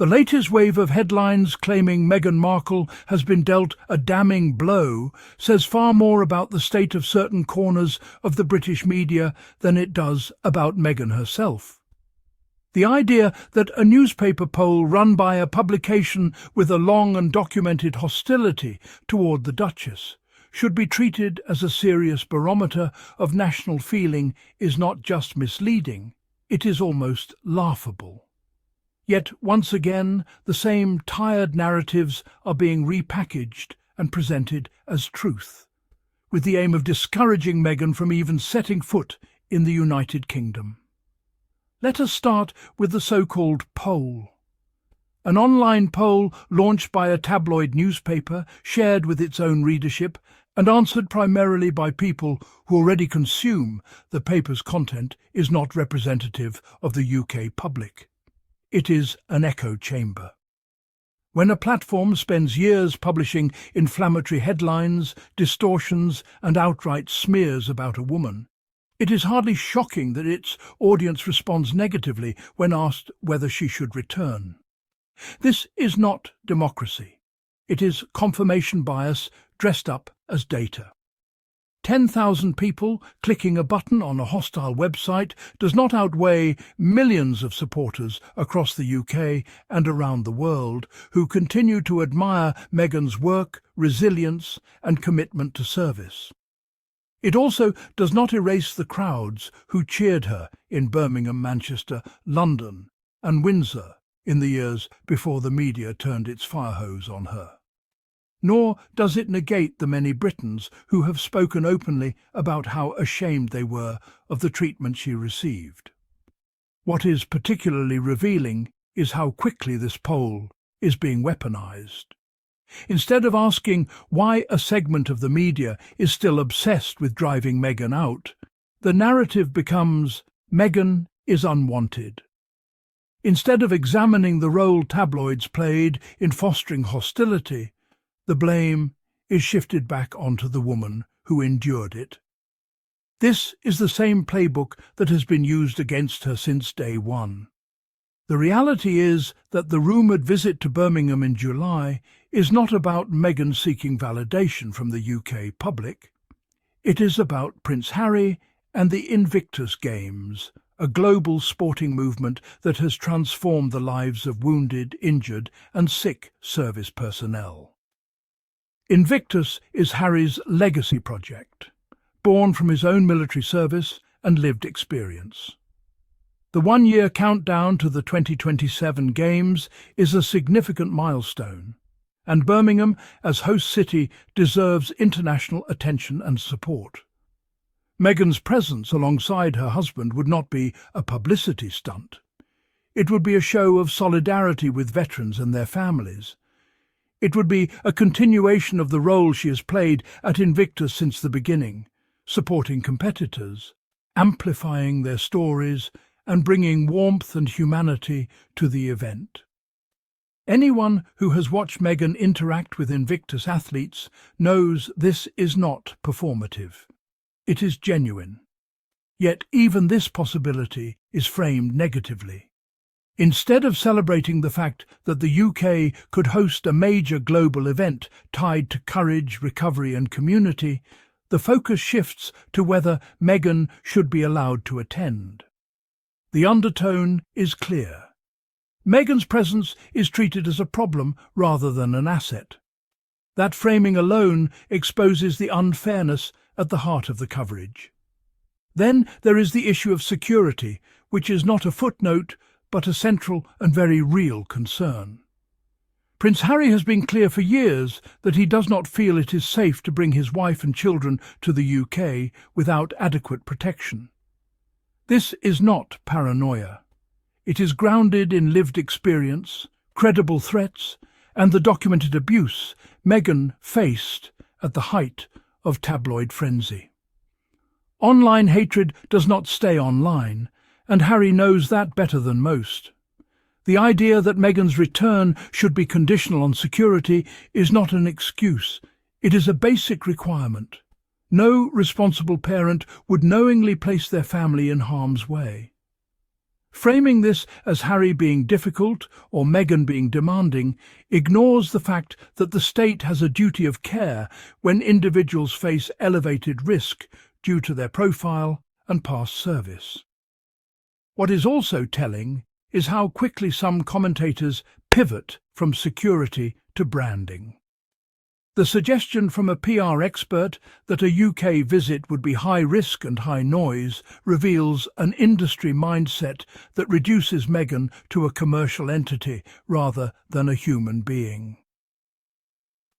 The latest wave of headlines claiming Meghan Markle has been dealt a damning blow says far more about the state of certain corners of the British media than it does about Meghan herself. The idea that a newspaper poll run by a publication with a long and documented hostility toward the Duchess should be treated as a serious barometer of national feeling is not just misleading, it is almost laughable. Yet once again, the same tired narratives are being repackaged and presented as truth, with the aim of discouraging Meghan from even setting foot in the United Kingdom. Let us start with the so-called poll. An online poll launched by a tabloid newspaper, shared with its own readership, and answered primarily by people who already consume the paper's content, is not representative of the UK public. It is an echo chamber. When a platform spends years publishing inflammatory headlines, distortions, and outright smears about a woman, it is hardly shocking that its audience responds negatively when asked whether she should return. This is not democracy. It is confirmation bias dressed up as data. 10,000 people clicking a button on a hostile website does not outweigh millions of supporters across the UK and around the world who continue to admire Meghan's work, resilience, and commitment to service. It also does not erase the crowds who cheered her in Birmingham, Manchester, London, and Windsor in the years before the media turned its fire hose on her. Nor does it negate the many Britons who have spoken openly about how ashamed they were of the treatment she received. What is particularly revealing is how quickly this poll is being weaponized. Instead of asking why a segment of the media is still obsessed with driving Meghan out, the narrative becomes Meghan is unwanted. Instead of examining the role tabloids played in fostering hostility, the blame is shifted back onto the woman who endured it. This is the same playbook that has been used against her since day one. The reality is that the rumoured visit to Birmingham in July is not about Meghan seeking validation from the UK public. It is about Prince Harry and the Invictus Games, a global sporting movement that has transformed the lives of wounded, injured and sick service personnel. Invictus is Harry's legacy project, born from his own military service and lived experience. The one-year countdown to the 2027 Games is a significant milestone, and Birmingham, as host city, deserves international attention and support. Meghan's presence alongside her husband would not be a publicity stunt. It would be a show of solidarity with veterans and their families. It would be a continuation of the role she has played at Invictus since the beginning, supporting competitors, amplifying their stories, and bringing warmth and humanity to the event. Anyone who has watched Meghan interact with Invictus athletes knows this is not performative. It is genuine. Yet even this possibility is framed negatively. Instead of celebrating the fact that the UK could host a major global event tied to courage, recovery and community, the focus shifts to whether Meghan should be allowed to attend. The undertone is clear. Meghan's presence is treated as a problem rather than an asset. That framing alone exposes the unfairness at the heart of the coverage. Then there is the issue of security, which is not a footnote but a central and very real concern. Prince Harry has been clear for years that he does not feel it is safe to bring his wife and children to the UK without adequate protection. This is not paranoia. It is grounded in lived experience, credible threats, and the documented abuse Meghan faced at the height of tabloid frenzy. Online hatred does not stay online, and Harry knows that better than most. The idea that Meghan's return should be conditional on security is not an excuse, it is a basic requirement. No responsible parent would knowingly place their family in harm's way. Framing this as Harry being difficult or Meghan being demanding ignores the fact that the state has a duty of care when individuals face elevated risk due to their profile and past service. What is also telling is how quickly some commentators pivot from security to branding. The suggestion from a PR expert that a UK visit would be high risk and high noise reveals an industry mindset that reduces Meghan to a commercial entity rather than a human being.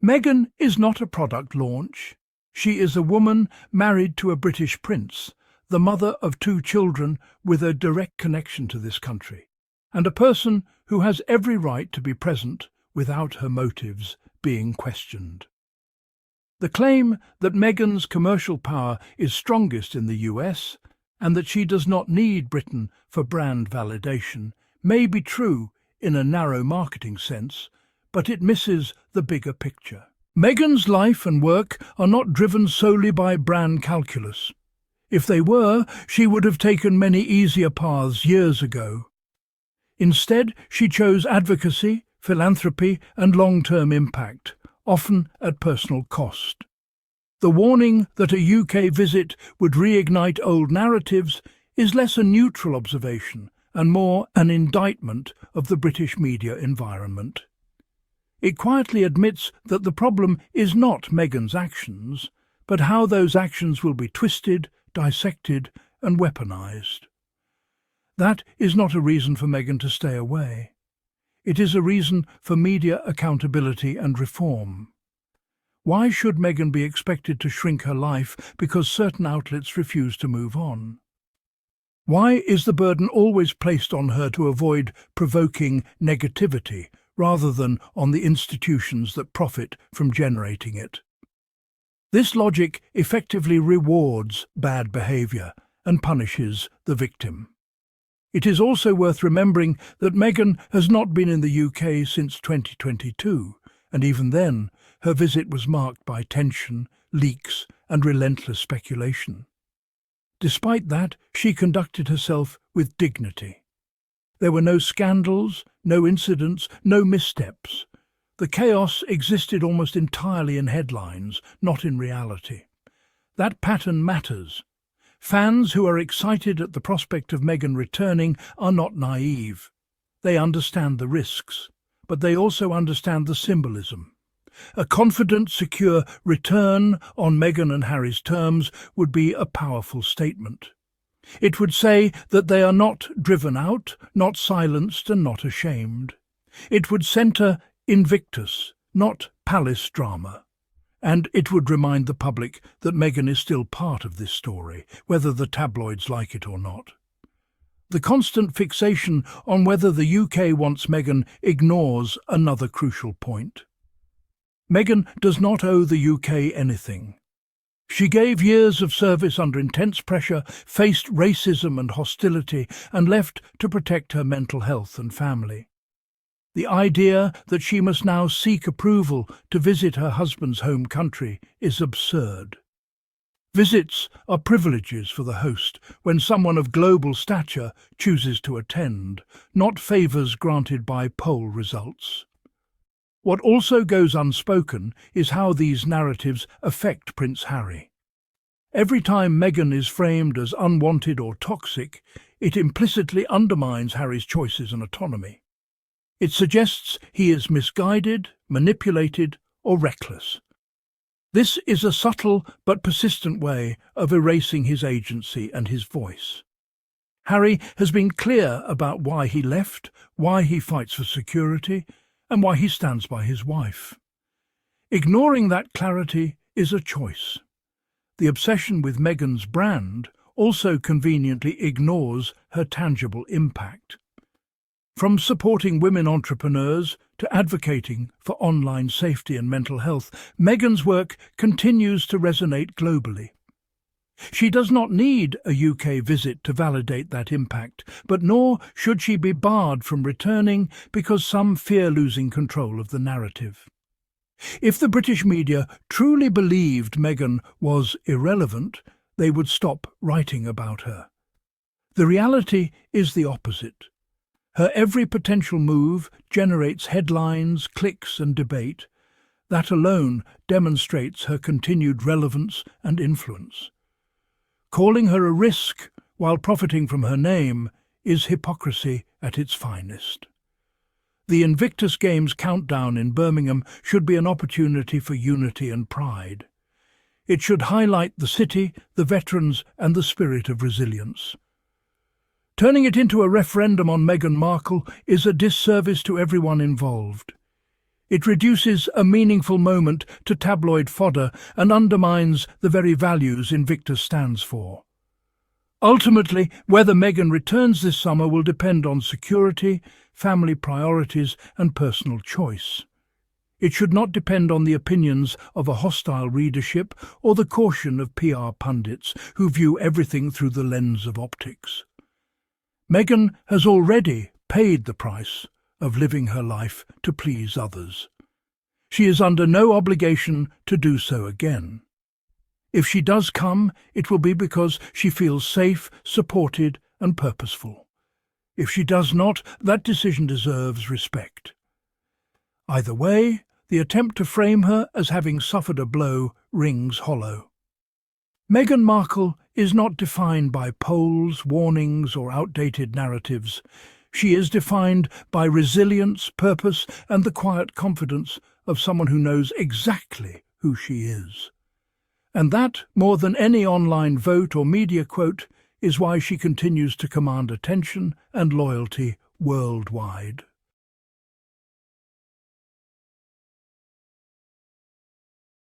Meghan is not a product launch. She is a woman married to a British prince, the mother of 2 children with a direct connection to this country, and a person who has every right to be present without her motives being questioned. The claim that Meghan's commercial power is strongest in the US and that she does not need Britain for brand validation may be true in a narrow marketing sense, but it misses the bigger picture. Meghan's life and work are not driven solely by brand calculus. If they were, she would have taken many easier paths years ago. Instead, she chose advocacy, philanthropy, and long-term impact, often at personal cost. The warning that a UK visit would reignite old narratives is less a neutral observation and more an indictment of the British media environment. It quietly admits that the problem is not Meghan's actions, but how those actions will be twisted, dissected, and weaponized. That is not a reason for Meghan to stay away. It is a reason for media accountability and reform. Why should Meghan be expected to shrink her life because certain outlets refuse to move on? Why is the burden always placed on her to avoid provoking negativity rather than on the institutions that profit from generating it? This logic effectively rewards bad behaviour and punishes the victim. It is also worth remembering that Meghan has not been in the UK since 2022, and even then, her visit was marked by tension, leaks, and relentless speculation. Despite that, she conducted herself with dignity. There were no scandals, no incidents, no missteps. The chaos existed almost entirely in headlines, not in reality. That pattern matters. Fans who are excited at the prospect of Meghan returning are not naive. They understand the risks, but they also understand the symbolism. A confident, secure return on Meghan and Harry's terms would be a powerful statement. It would say that they are not driven out, not silenced, and not ashamed. It would centre Invictus, not palace drama. And it would remind the public that Meghan is still part of this story, whether the tabloids like it or not. The constant fixation on whether the UK wants Meghan ignores another crucial point. Meghan does not owe the UK anything. She gave years of service under intense pressure, faced racism and hostility, and left to protect her mental health and family. The idea that she must now seek approval to visit her husband's home country is absurd. Visits are privileges for the host when someone of global stature chooses to attend, not favours granted by poll results. What also goes unspoken is how these narratives affect Prince Harry. Every time Meghan is framed as unwanted or toxic, it implicitly undermines Harry's choices and autonomy. It suggests he is misguided, manipulated, or reckless. This is a subtle but persistent way of erasing his agency and his voice. Harry has been clear about why he left, why he fights for security, and why he stands by his wife. Ignoring that clarity is a choice. The obsession with Meghan's brand also conveniently ignores her tangible impact. From supporting women entrepreneurs to advocating for online safety and mental health, Meghan's work continues to resonate globally. She does not need a UK visit to validate that impact, but nor should she be barred from returning because some fear losing control of the narrative. If the British media truly believed Meghan was irrelevant, they would stop writing about her. The reality is the opposite. Her every potential move generates headlines, clicks and debate. That alone demonstrates her continued relevance and influence. Calling her a risk while profiting from her name is hypocrisy at its finest. The Invictus Games countdown in Birmingham should be an opportunity for unity and pride. It should highlight the city, the veterans and the spirit of resilience. Turning it into a referendum on Meghan Markle is a disservice to everyone involved. It reduces a meaningful moment to tabloid fodder and undermines the very values Invictus stands for. Ultimately, whether Meghan returns this summer will depend on security, family priorities and personal choice. It should not depend on the opinions of a hostile readership or the caution of PR pundits who view everything through the lens of optics. Meghan has already paid the price of living her life to please others. She is under no obligation to do so again. If she does come, it will be because she feels safe, supported and purposeful. If she does not, that decision deserves respect. Either way, the attempt to frame her as having suffered a blow rings hollow. Meghan Markle is not defined by polls, warnings or outdated narratives. She is defined by resilience, purpose and the quiet confidence of someone who knows exactly who she is. And that, more than any online vote or media quote, is why she continues to command attention and loyalty worldwide.